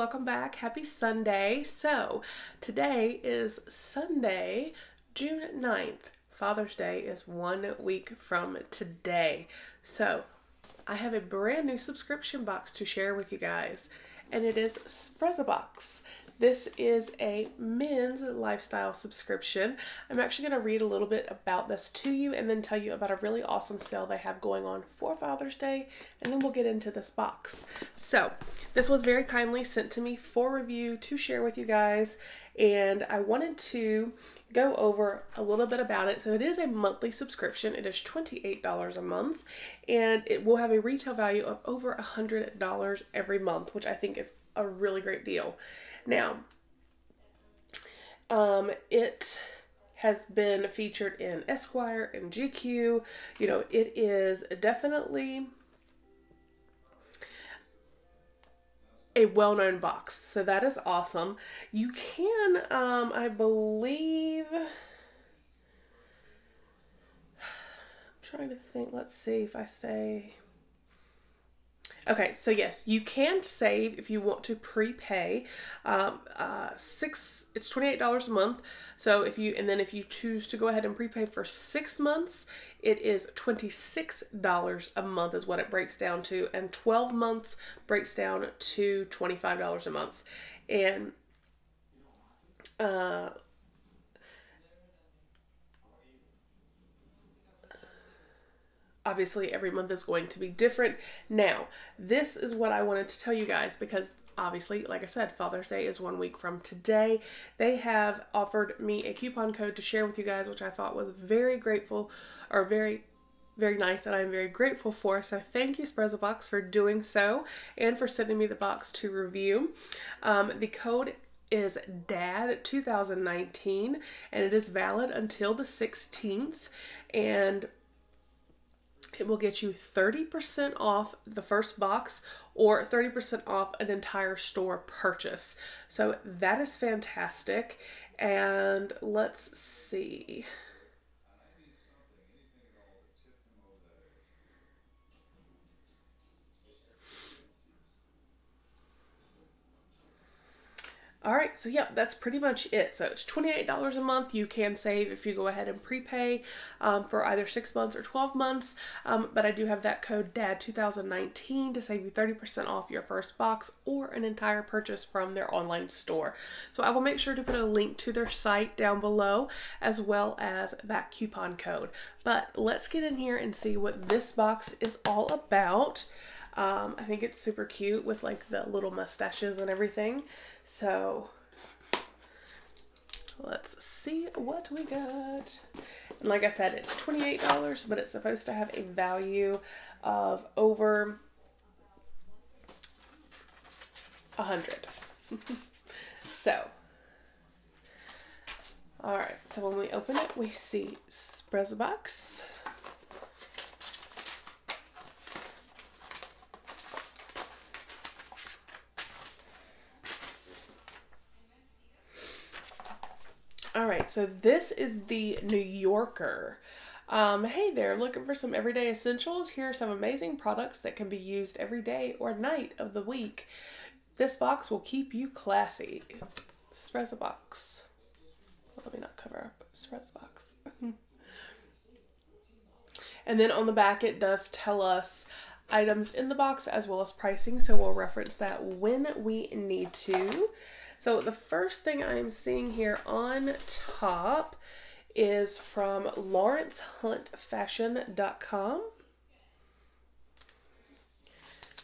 welcome back. Happy Sunday. So today is Sunday, June 9th. Father's Day is 1 week from today. So I have a brand new subscription box to share with you guys, and it is SprezzaBox. This is a men's lifestyle subscription. I'm actually going to read a little bit about this to you and then tell you about a really awesome sale they have going on for Father's Day, and then we'll get into this box. So this was very kindly sent to me for review to share with you guys, and I wanted to go over a little bit about it. So it is a monthly subscription. It is $28 a month, and it will have a retail value of over $100 every month, which I think is a really great deal. Now, it has been featured in Esquire and GQ. You know, it is definitely a well-known box, so that is awesome. You can, I believe, I'm trying to think, let's see if I say, okay, so yes, you can save if you want to prepay. It's $28 a month. So if you choose to go ahead and prepay for 6 months, it is $26 a month is what it breaks down to, and 12 months breaks down to $25 a month. And obviously every month is going to be different. Now, this is what I wanted to tell you guys, because obviously, like I said, Father's Day is 1 week from today. They have offered me a coupon code to share with you guys, which I thought was very grateful, or very nice, and I'm very grateful for. So thank you, SprezzaBox, for doing so and for sending me the box to review. The code is DAD2019, and it is valid until the 16th, and it will get you 30% off the first box or 30% off an entire store purchase. So that is fantastic. And let's see. Alright, so yeah, that's pretty much it. So it's $28 a month. You can save if you go ahead and prepay for either 6 months or 12 months. But I do have that code DAD2019 to save you 30% off your first box or an entire purchase from their online store. So I will make sure to put a link to their site down below, as well as that coupon code. But let's get in here and see what this box is all about. I think it's super cute with like the little mustaches and everything. So let's see what we got. And like I said, it's $28, but it's supposed to have a value of over $100. So, all right. So when we open it, we see SprezzaBox. Alright, so this is the New Yorker. Hey there, looking for some everyday essentials? Here are some amazing products that can be used every day or night of the week. This box will keep you classy. SprezzaBox. Let me not cover up SprezzaBox. And then on the back it does tell us items in the box as well as pricing, so we'll reference that when we need to. So the first thing I'm seeing here on top is from LawrenceHuntFashion.com.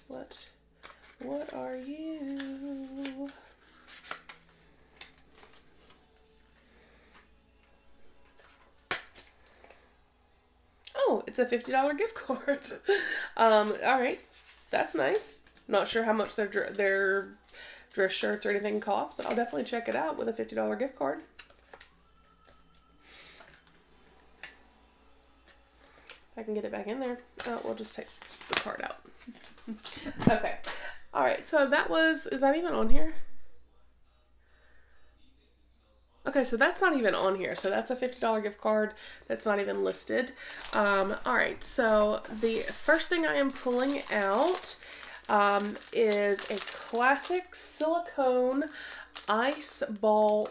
What are you? Oh, it's a $50 gift card. All right, that's nice. Not sure how much their dress shirts or anything cost, but I'll definitely check it out with a $50 gift card. If I can get it back in there. Oh, we'll just take the card out. Okay. All right. So that was, is that even on here? Okay, so that's not even on here. So that's a $50 gift card that's not even listed. All right, so the first thing I am pulling out is a classic silicone ice ball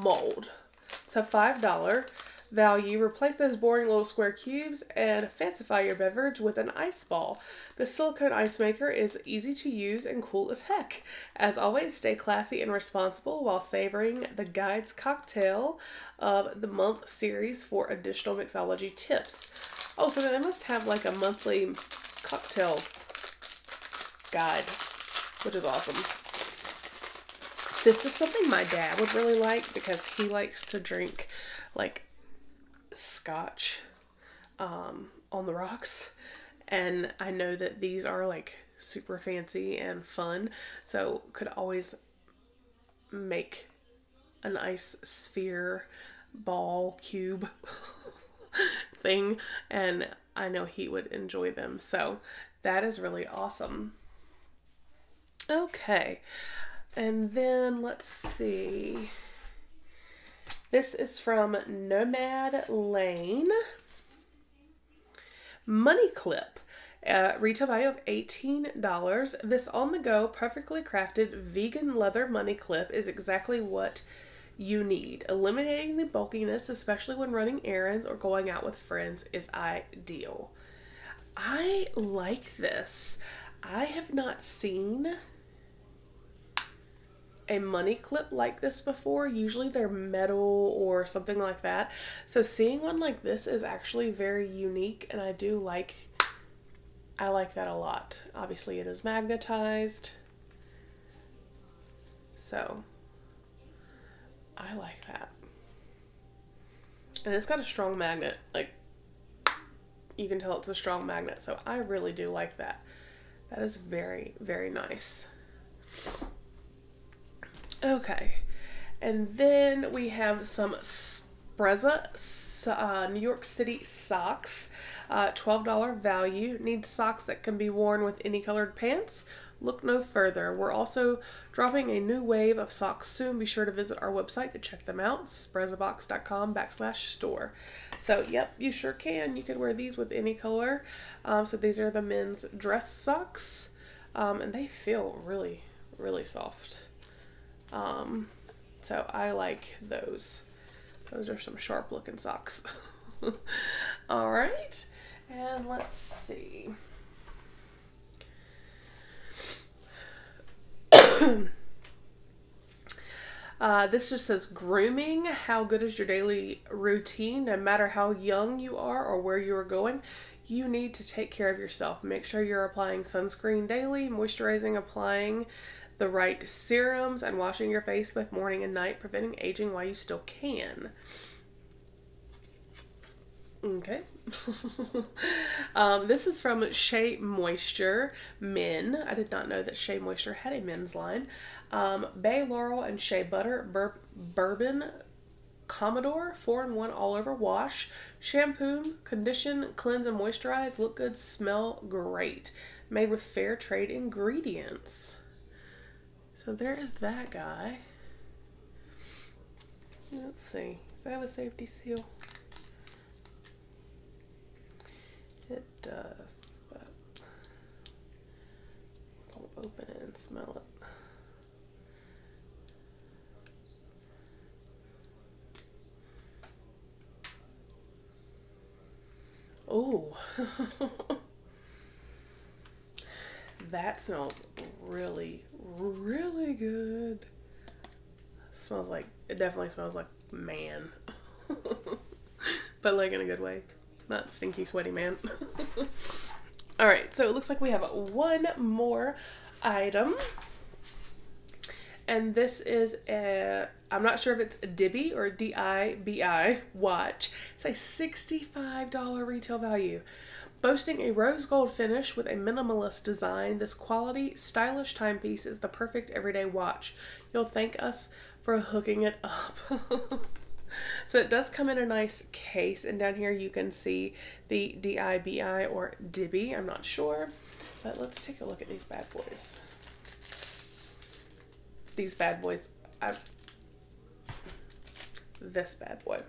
mold. It's a $5 value. Replace those boring little square cubes and fancify your beverage with an ice ball. The silicone ice maker is easy to use and cool as heck. As always, stay classy and responsible while savoring the Guide's Cocktail of the Month series for additional mixology tips. Oh, so they must have like a monthly cocktail guide, which is awesome. This is something my dad would really like because he likes to drink like scotch on the rocks, and I know that these are like super fancy and fun, so could always make an ice sphere ball cube thing, and I know he would enjoy them, so that is really awesome. Okay, and then let's see. This is from Nomad Lane. Money Clip. Retail value of $18. This on-the-go, perfectly crafted vegan leather money clip is exactly what you need. Eliminating the bulkiness, especially when running errands or going out with friends, is ideal. I like this. I have not seen a money clip like this before. Usually they're metal or something like that. So seeing one like this is actually very unique, and I like that a lot. Obviously it is magnetized, so I like that. And it's got a strong magnet, like you can tell it's a strong magnet, so I really do like that. That is very, very nice. Okay, and then we have some Sprezza New York City socks, $12 value. Need socks that can be worn with any colored pants? Look no further. We're also dropping a new wave of socks soon. Be sure to visit our website to check them out, SprezzaBox.com/store. So, yep, you sure can. You can wear these with any color. So these are the men's dress socks, and they feel really, really soft. So I like those. Those are some sharp looking socks. All right, and let's see. This just says grooming. How good is your daily routine? No matter how young you are or where you are going, you need to take care of yourself. Make sure you're applying sunscreen daily, moisturizing, applying the right serums, and washing your face both morning and night, preventing aging while you still can. Okay. This is from Shea Moisture Men. I did not know that Shea Moisture had a men's line. Bay Laurel and Shea Butter Bourbon Commodore 4-in-1 all-over wash. Shampoo, condition, cleanse, and moisturize. Look good, smell great. Made with fair trade ingredients. So there is that guy. Let's see. Does that have a safety seal? It does, but I'll open it and smell it. Oh, that smells really, really good. It definitely smells like man, but like in a good way. Not stinky, sweaty man. All right, so it looks like we have one more item. And this is I'm not sure if it's a Dibby or D-I-B-I watch. It's a $65 retail value. Boasting a rose gold finish with a minimalist design, this quality, stylish timepiece is the perfect everyday watch. You'll thank us for hooking it up. So it does come in a nice case, and down here you can see the D-I-B-I or Dibby, I'm not sure, but let's take a look at these bad boys. These bad boys, this bad boy.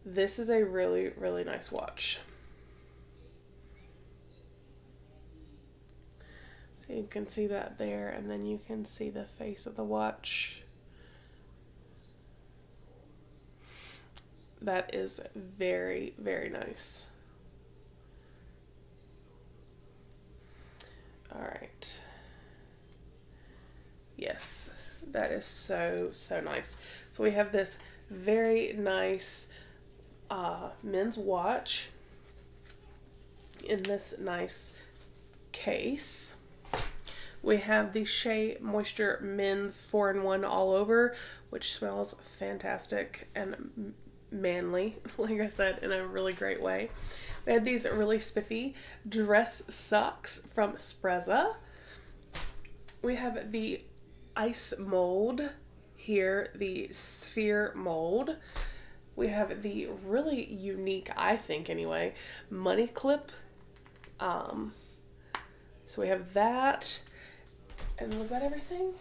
This is a really, really nice watch. So you can see that there, and then you can see the face of the watch. That is very, very nice. All right. Yes, that is so, so nice. So we have this very nice men's watch in this nice case. We have the Shea Moisture Men's 4-in-1 all over, which smells fantastic and manly, like I said, in a really great way. We had these really spiffy dress socks from Sprezza. We have the ice mold here, the sphere mold. We have the really unique, I think anyway, money clip. So we have that. And was that everything?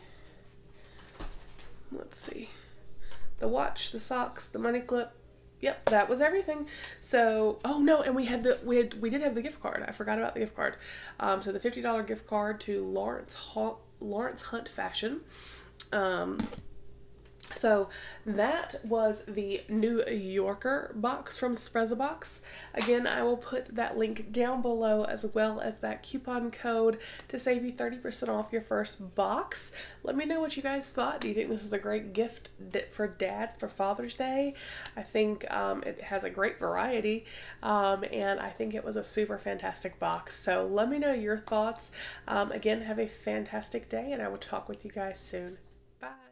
Let's see. The watch, the socks, the money clip. Yep, that was everything. So, oh no, and we did have the gift card. I forgot about the gift card. So the $50 gift card to Lawrence Hunt Fashion. So that was the New Yorker box from SprezzaBox. Again, I will put that link down below, as well as that coupon code to save you 30% off your first box. Let me know what you guys thought. Do you think this is a great gift for Dad for Father's Day? I think it has a great variety, and I think it was a super fantastic box. So let me know your thoughts. Again, have a fantastic day, and I will talk with you guys soon. Bye.